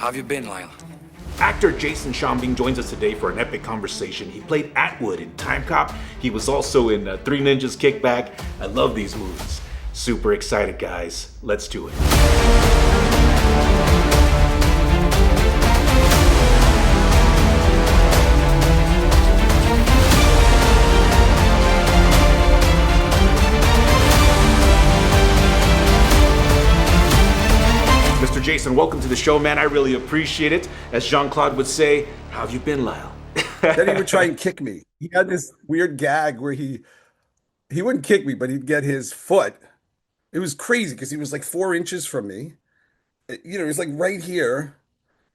How have you been, Lyle? Actor Jason Schombing joins us today for an epic conversation. He played Atwood in Timecop. He was also in Three Ninjas Kickback. I love these movies. Super excited, guys. Let's do it. Mr. Jason, welcome to the show, man. I really appreciate it. As Jean-Claude would say, how have you been, Lyle? Then he would try and kick me. He had this weird gag where he wouldn't kick me, but he'd get his foot. It was crazy because he was like 4 inches from me. He was like right here.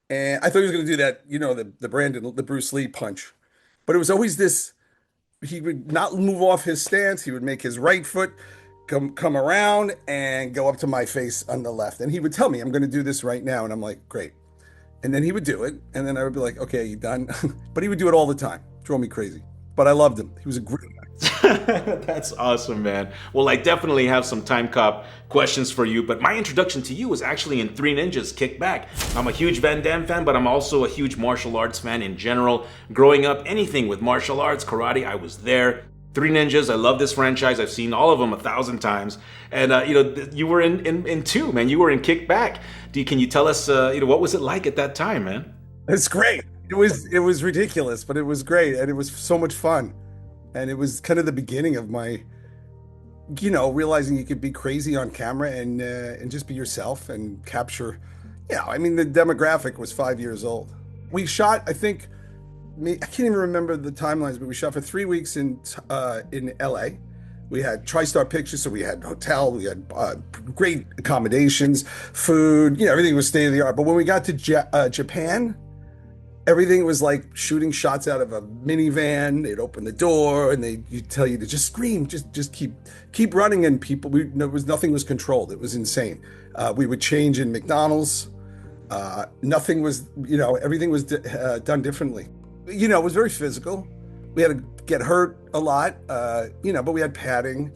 And I thought he was going to do that, the Bruce Lee punch. But it was always this, he would not move off his stance. He would make his right foot come around and go up to my face on the left. And he would tell me, I'm going to do this right now. And I'm like, great. And then he would do it. And then I would be like, okay, you done? But he would do it all the time. Drove me crazy. But I loved him. He was a great guy. That's awesome, man. Well, I definitely have some Timecop questions for you, but my introduction to you was actually in Three Ninjas Kickback. I'm a huge Van Damme fan, but I'm also a huge martial arts fan in general. Growing up, anything with martial arts, karate, I was there. Three Ninjas, I love this franchise. I've seen all of them 1,000 times. And, you were in two, man. You were in Kickback. Can you tell us, what was it like at that time, man? It's great. It was ridiculous, but it was great. And it was so much fun. And it was kind of the beginning of my, realizing you could be crazy on camera and just be yourself and capture, the demographic was 5 years old. We shot, I can't even remember the timelines, but we shot for 3 weeks in LA. We had TriStar Pictures, so we had hotel, we had great accommodations, food, everything was state of the art. But when we got to Japan, everything was like shooting shots out of a minivan. They'd open the door and you'd tell you to just scream, just keep running. And people, nothing was controlled. It was insane. We would change in McDonald's. Nothing was, everything was done differently. It was very physical. We had to get hurt a lot, but we had padding,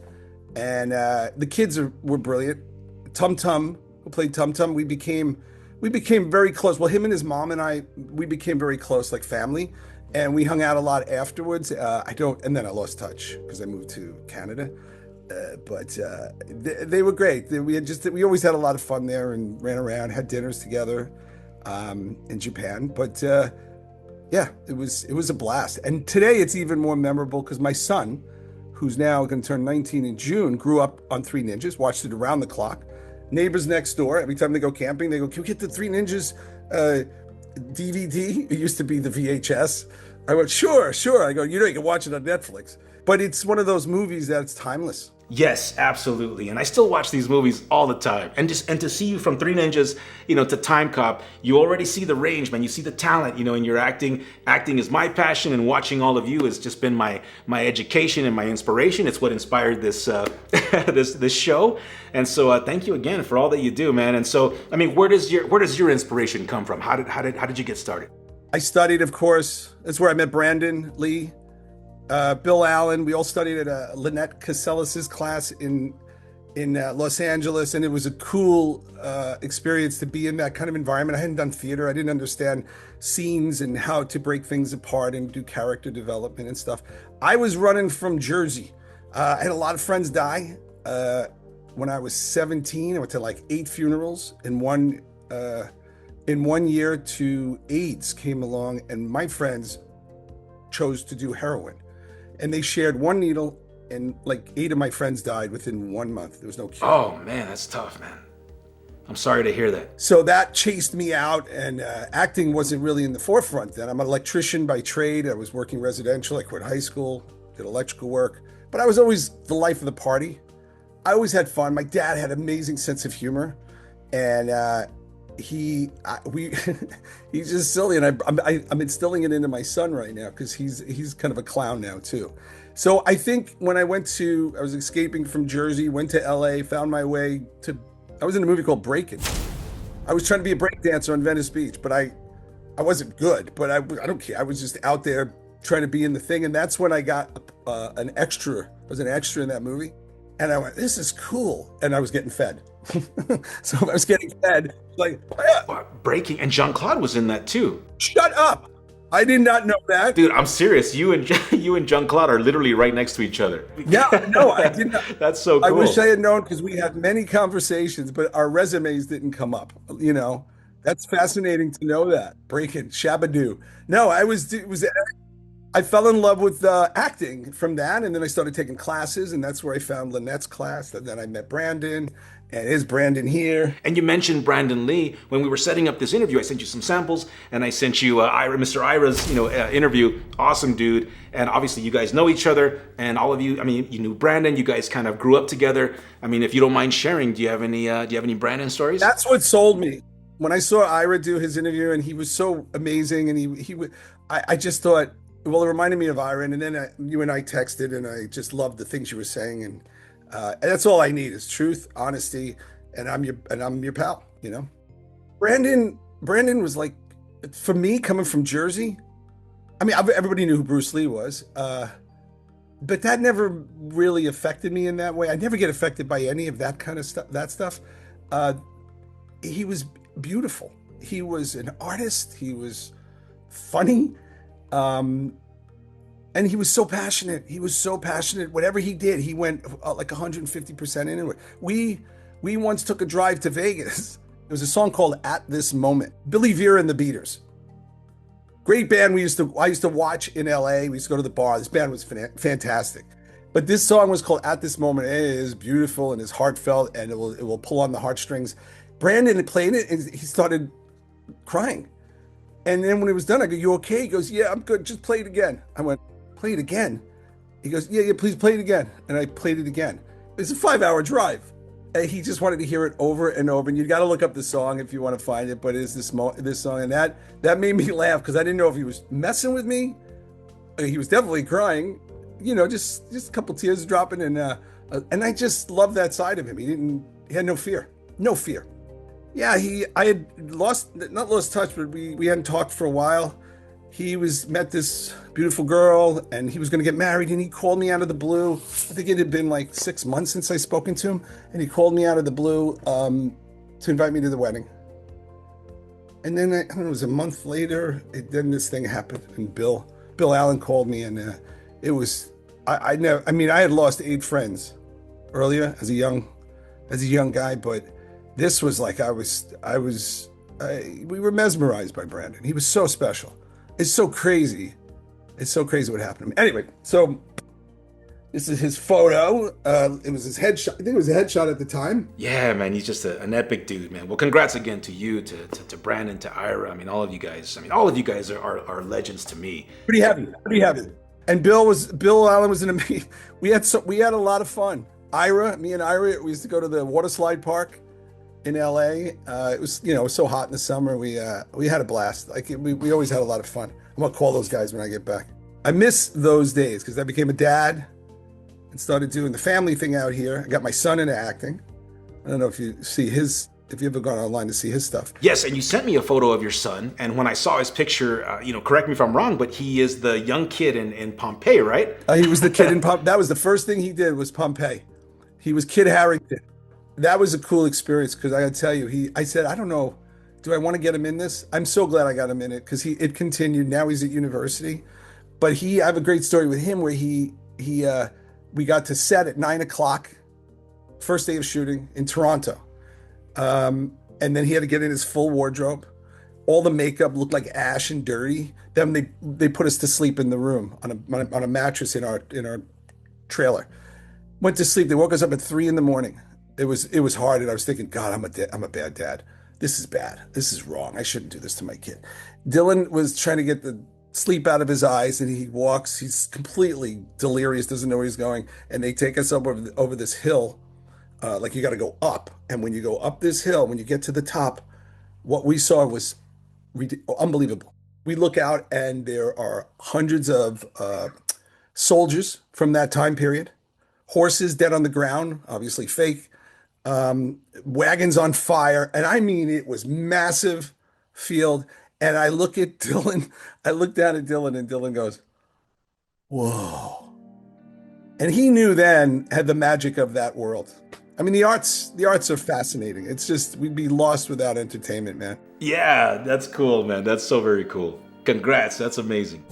and the kids were brilliant. Tum Tum, who played Tum Tum, we became very close. Well, him and his mom and I, we became very close, like family, and we hung out a lot afterwards. And then I lost touch because I moved to Canada. But they were great. We always had a lot of fun there and ran around, had dinners together in Japan. But it was a blast. And today it's even more memorable because my son, who's now going to turn 19 in June, grew up on Three Ninjas, watched it around the clock. Neighbors next door, every time they go camping, they go, can we get the Three Ninjas DVD? It used to be the VHS. I went, sure. I go, you can watch it on Netflix. But it's one of those movies that's timeless. Yes, absolutely. And I still watch these movies all the time. And to see you from Three Ninjas, to Timecop, you already see the range, man. You see the talent, and your acting. Acting is my passion, and watching all of you has just been my education and my inspiration. It's what inspired this this show. And so thank you again for all that you do, man. And so, where does your inspiration come from? How did you get started? I studied, of course. That's where I met Brandon Lee. Bill Allen, we all studied at Lynette Casellas' class in Los Angeles, and it was a cool experience to be in that kind of environment. I hadn't done theater. I didn't understand scenes and how to break things apart and do character development and stuff. I was running from Jersey. I had a lot of friends die. When I was 17, I went to like 8 funerals in one year. To AIDS came along, and my friends chose to do heroin. And they shared one needle, and like 8 of my friends died within 1 month. There was no cure. Oh, man, that's tough, man. I'm sorry to hear that. So that chased me out, and acting wasn't really in the forefront then. I'm an electrician by trade. I was working residential. I quit high school, did electrical work. But I was always the life of the party. I always had fun. My dad had an amazing sense of humor, and he's just silly, and I'm instilling it into my son right now because he's kind of a clown now too. So I think when I was escaping from Jersey, went to LA, found my way to, I was in a movie called Breakin. I was trying to be a break dancer on Venice Beach, but I wasn't good, but I don't care. I was just out there trying to be in the thing, and that's when I got an extra. I was an extra in that movie. And I went, this is cool. And I was getting fed. So I was getting fed, like, "Yeah, Breaking, and Jean Claude was in that too. shut up. I did not know that. Dude, I'm serious. You and you and Jean Claude are literally right next to each other. Yeah, no, I did not. That's so I cool. wish I had known because we had many conversations, but our resumes didn't come up. That's fascinating to know that. Breaking, Shabadoo. No, it was I fell in love with acting from that, and then I started taking classes, and that's where I found Lynette's class. And then I met Brandon, and is Brandon here? And you mentioned Brandon Lee. When we were setting up this interview, I sent you some samples, and I sent you Mr. Ira's, interview. Awesome dude. And obviously, you guys know each other, and all of you. I mean, you knew Brandon. You guys kind of grew up together. I mean, if you don't mind sharing, do you have any Brandon stories? That's what sold me. When I saw Ira do his interview, and he was so amazing, and I just thought, well, it reminded me of Ira, and then you and I texted, and I just loved the things you were saying, and that's all I need is truth, honesty, and I'm your pal. Brandon was like, for me, coming from Jersey. I mean, everybody knew who Bruce Lee was, but that never really affected me in that way. I never get affected by any of that kind of stuff. Uh, he was beautiful. He was an artist. He was funny. And he was so passionate. He was so passionate. Whatever he did, he went like 150% into it. We once took a drive to Vegas. There was a song called "At This Moment." Billy Vera and the Beaters. Great band. I used to watch in LA. We used to go to the bar. This band was fantastic. But this song was called "At This Moment." It is beautiful and it's heartfelt, and it will pull on the heartstrings. Brandon had played it, and he started crying. And then when it was done, I go, "You okay?" He goes, "Yeah, I'm good. Just play it again." I went, "Play it again?" He goes, "Yeah, please play it again." And I played it again. It's a 5-hour drive. And he just wanted to hear it over and over. And you got to look up the song if you want to find it. But it's this song, and that made me laugh because I didn't know if he was messing with me. He was definitely crying. Just a couple tears dropping, and I just love that side of him. He had no fear, no fear. Yeah, I had not lost touch, but we hadn't talked for a while. He met this beautiful girl, and he was going to get married, and he called me out of the blue. I think it had been like 6 months since I spoken to him, and he called me out of the blue to invite me to the wedding. And then I don't know, it was a month later. Then this thing happened, and Bill Allen called me, and it was I had lost 8 friends earlier as a young guy, but this was like we were mesmerized by Brandon. He was so special. It's so crazy. It's so crazy what happened to me. Anyway, so this is his photo. It was his headshot. I think it was a headshot at the time. Yeah, man, he's just an epic dude, man. Well, congrats again to you, to Brandon, to Ira. I mean, all of you guys. I mean, all of you guys are legends to me. Pretty happy. And Bill Allen was an amazing. We had a lot of fun. Me and Ira, we used to go to the water slide park in LA. It was so hot in the summer. We had a blast. We always had a lot of fun. I'm gonna call those guys when I get back. I miss those days because I became a dad and started doing the family thing out here. I got my son into acting. I don't know if you ever gone online to see his stuff. Yes, and you sent me a photo of your son, and when I saw his picture, correct me if I'm wrong, but he is the young kid in Pompeii, right? He was the kid in Pompeii. That was the first thing he did was Pompeii. He was Kid Harington. That was a cool experience because I gotta tell you, I said, I don't know, do I want to get him in this? I'm so glad I got him in it because it continued. Now he's at university, but I have a great story with him where we got to set at 9:00, first day of shooting in Toronto, and then he had to get in his full wardrobe. All the makeup looked like ash and dirty. Then they put us to sleep in the room on a mattress in our trailer. Went to sleep. They woke us up at 3 a.m. It was hard, and I was thinking, God, I'm a bad dad. This is bad. This is wrong. I shouldn't do this to my kid. Dylan was trying to get the sleep out of his eyes, and he walks. He's completely delirious, doesn't know where he's going. And they take us up over this hill, like you got to go up. And when you go up this hill, when you get to the top, what we saw was unbelievable. We look out, and there are hundreds of soldiers from that time period, horses dead on the ground, obviously fake. Wagons on fire, and I mean it was massive field. And I look at Dylan, I look down at Dylan, and Dylan goes, "Whoa!" And he knew then had the magic of that world. I mean, the arts are fascinating. It's just we'd be lost without entertainment, man. Yeah, that's cool, man. That's so very cool. Congrats, that's amazing.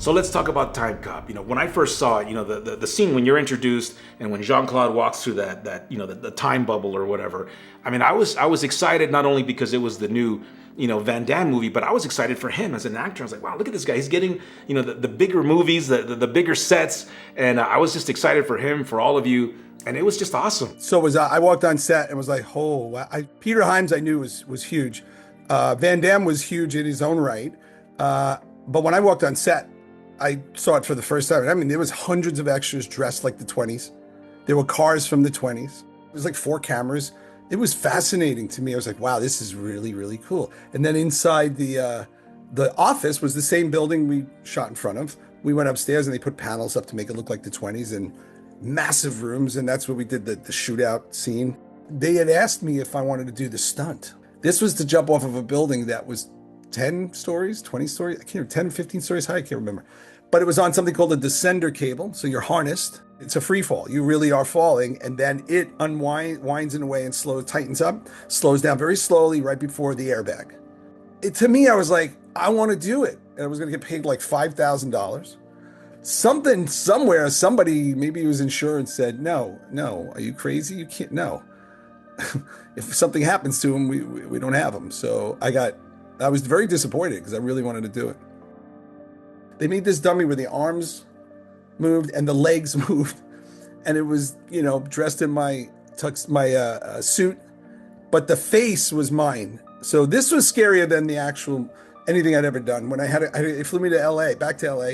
So let's talk about Timecop. When I first saw it, the scene when you're introduced and when Jean-Claude walks through the time bubble or whatever. I mean, I was excited not only because it was the new, Van Damme movie, but I was excited for him as an actor. I was like, wow, look at this guy. He's getting, the bigger movies, the bigger sets. And I was just excited for him, for all of you. And it was just awesome. So was I walked on set and was like, oh, wow. Peter Hyams I knew was huge. Van Damme was huge in his own right. But when I walked on set, I saw it for the first time. I mean, there was hundreds of extras dressed like the 20s. There were cars from the 20s. It was like 4 cameras. It was fascinating to me. I was like, wow, this is really, really cool. And then inside the office was the same building we shot in front of. We went upstairs and they put panels up to make it look like the 20s and massive rooms. And that's where we did the shootout scene. They had asked me if I wanted to do the stunt. This was to jump off of a building that was 10 stories, 20 stories, I can't remember, 10, 15 stories high, I can't remember. But it was on something called a descender cable. So you're harnessed. It's a free fall. You really are falling. And then it winds in a way and tightens up, slows down very slowly right before the airbag. To me, I was like, I want to do it. And I was going to get paid like $5,000. Something, somewhere, somebody, maybe it was insurance, said, no, are you crazy? You can't, no. If something happens to him, we don't have him. So I was very disappointed because I really wanted to do it. They made this dummy where the arms moved and the legs moved, and it was, dressed in my suit, but the face was mine. So this was scarier than the actual anything I'd ever done. When they flew me to back to LA,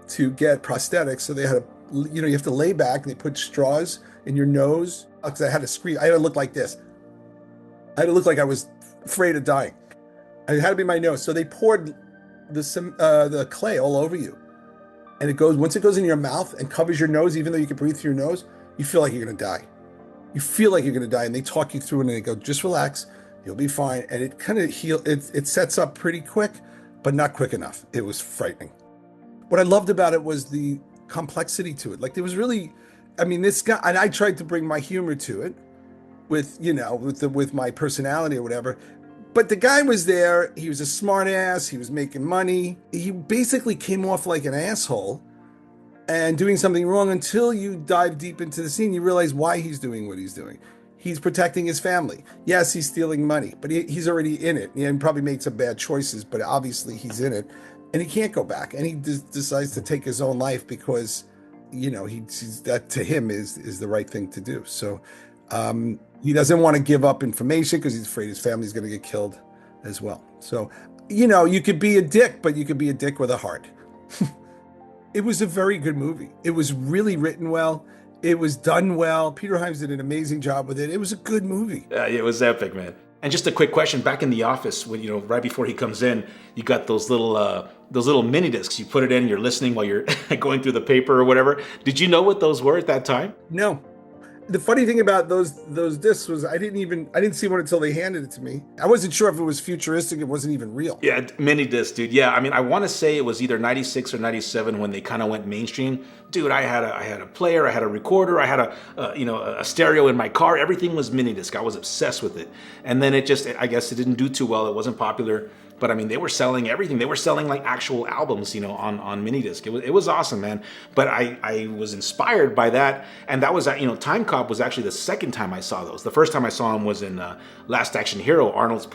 to get prosthetics. So they had you have to lay back and they put straws in your nose because I had to scream. I had to look like this. I had to look like I was afraid of dying. It had to be my nose. So they poured the clay all over you, and once it goes in your mouth and covers your nose, even though you can breathe through your nose, you feel like you're gonna die. You feel like you're gonna die, and they talk you through it, and they go, just relax, you'll be fine. And it kind of it sets up pretty quick, but not quick enough. It was frightening. What I loved about it was the complexity to it. Like there was really, this guy, and I tried to bring my humor to it with my personality or whatever. But the guy was there. He was a smart ass. He was making money. He basically came off like an asshole and doing something wrong until you dive deep into the scene. You realize why he's doing what he's doing. He's protecting his family. Yes, he's stealing money, but he's already in it. He probably made some bad choices, but obviously he's in it. And he can't go back. And he decides to take his own life because, that to him is the right thing to do. So, he doesn't want to give up information because he's afraid his family's going to get killed as well. So, you could be a dick, but you could be a dick with a heart. It was a very good movie. It was really written well. It was done well. Peter Hyams did an amazing job with it. It was a good movie. Yeah, it was epic, man. And just a quick question, back in the office, when right before he comes in, you got those little mini discs. You put it in, you're listening while you're going through the paper or whatever. Did you know what those were at that time? No. The funny thing about those discs was I didn't see one until they handed it to me. I wasn't sure if it was futuristic. It wasn't even real. Yeah, mini disc, dude. Yeah, I want to say it was either 96 or 97 when they kind of went mainstream. Dude, I had a player, I had a recorder, I had a stereo in my car. Everything was mini disc. I was obsessed with it. And then I guess it didn't do too well. It wasn't popular. But they were selling everything. They were selling like actual albums, on mini disc. It was awesome, man. But I was inspired by that, and that was Timecop was actually the second time I saw those. The first time I saw him was in Last Action Hero. Arnold's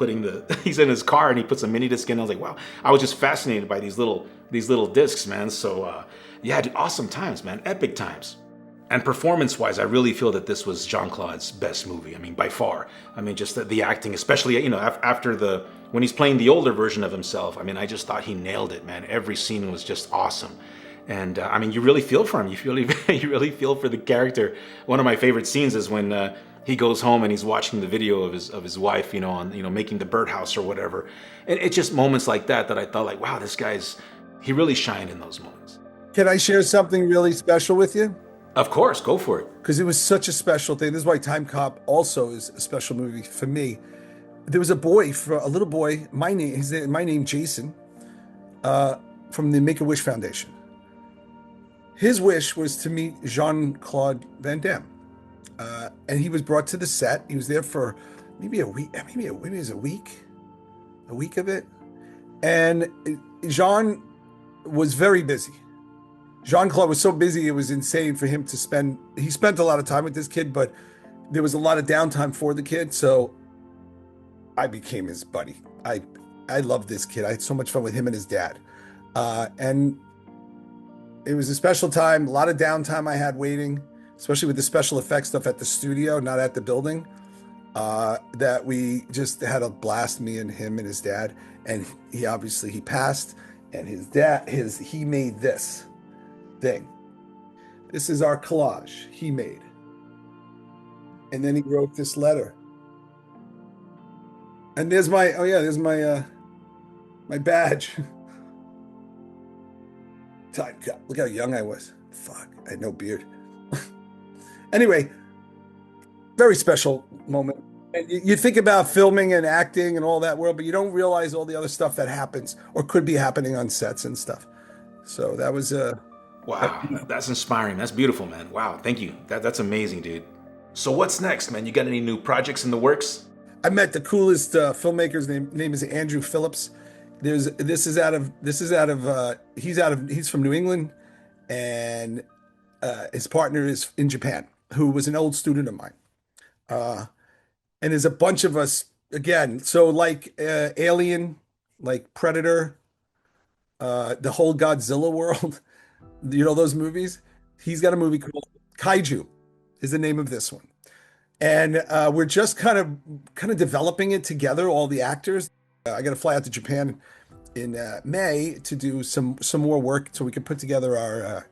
he's in his car and he puts a mini disc in. I was like, wow. I was just fascinated by these little discs, man. So yeah, dude, awesome times, man. Epic times. And performance-wise, I really feel that this was Jean-Claude's best movie. By far. Just the acting, especially after when he's playing the older version of himself. I just thought he nailed it, man. Every scene was just awesome. And you really feel for him. You really feel for the character. One of my favorite scenes is when he goes home and he's watching the video of his wife, on making the birdhouse or whatever. And it's just moments like that I thought like, wow, he really shined in those moments. Can I share something really special with you? Of course, go for it. Because it was such a special thing. This is why Timecop also is a special movie for me. There was a little boy, my name Jason, from the Make-A-Wish Foundation. his wish was to meet Jean-Claude Van Damme. And he was brought to the set. He was there for maybe a week, maybe it was a week of it. And Jean was very busy. Jean-Claude was so busy, it was insane for him to he spent a lot of time with this kid, but there was a lot of downtime for the kid. So I became his buddy. I loved this kid. I had so much fun with him and his dad. And it was a special time, a lot of downtime I had waiting, especially with the special effects stuff at the studio, not at the building, that we just had a blast, me and him and his dad. And he passed, and he made this thing. This is our collage he made. And then he wrote this letter. And there's my badge. Timecop. Look how young I was. Fuck, I had no beard. Anyway, very special moment. And you think about filming and acting and all that world, but you don't realize all the other stuff that happens or could be happening on sets and stuff. So that was wow, that's inspiring. That's beautiful, man. Wow, thank you. That's amazing, dude. So what's next, man? You got any new projects in the works? I met the coolest filmmaker's name is Andrew Phillips. He's from New England, and his partner is in Japan, who was an old student of mine. And there's a bunch of us again. So like Alien, like Predator, the whole Godzilla world, you know those movies? He's got a movie called Kaiju is the name of this one. And we're just kind of developing it together, all the actors. I got to fly out to Japan in May to do some more work so we can put together our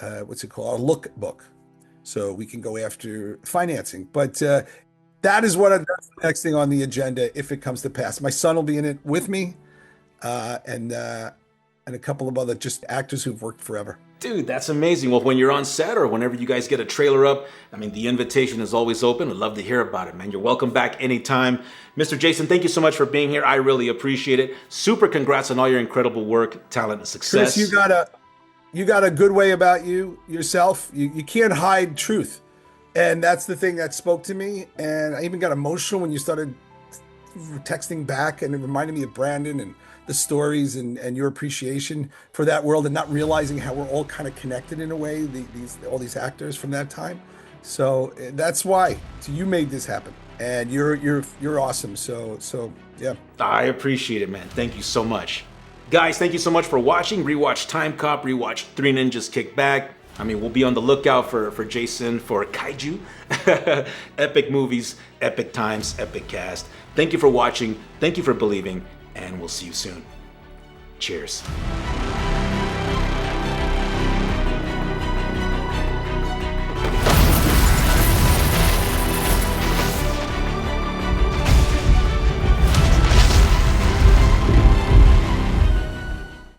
our look book, so we can go after financing. But that's the next thing on the agenda if it comes to pass. My son will be in it with me, and a couple of other just actors who've worked forever. Dude, that's amazing. Well, when you're on set or whenever you guys get a trailer up, I mean, the invitation is always open. I'd love to hear about it, man. You're welcome back anytime. Mr. Jason, thank you so much for being here. I really appreciate it. Super congrats on all your incredible work, talent, and success. Chris, you got a good way about yourself. You can't hide truth. And that's the thing that spoke to me. And I even got emotional when you started texting back, and it reminded me of Brandon and the stories and your appreciation for that world, and not realizing how we're all kind of connected in a way, all these actors from that time. So that's why. So you made this happen, and you're awesome. So yeah. I appreciate it, man. Thank you so much. Guys, thank you so much for watching. Rewatch Timecop, rewatch Three Ninjas Kick Back. I mean, we'll be on the lookout for Jason for Kaiju. Epic movies, epic times, epic cast. Thank you for watching. Thank you for believing. And we'll see you soon. Cheers.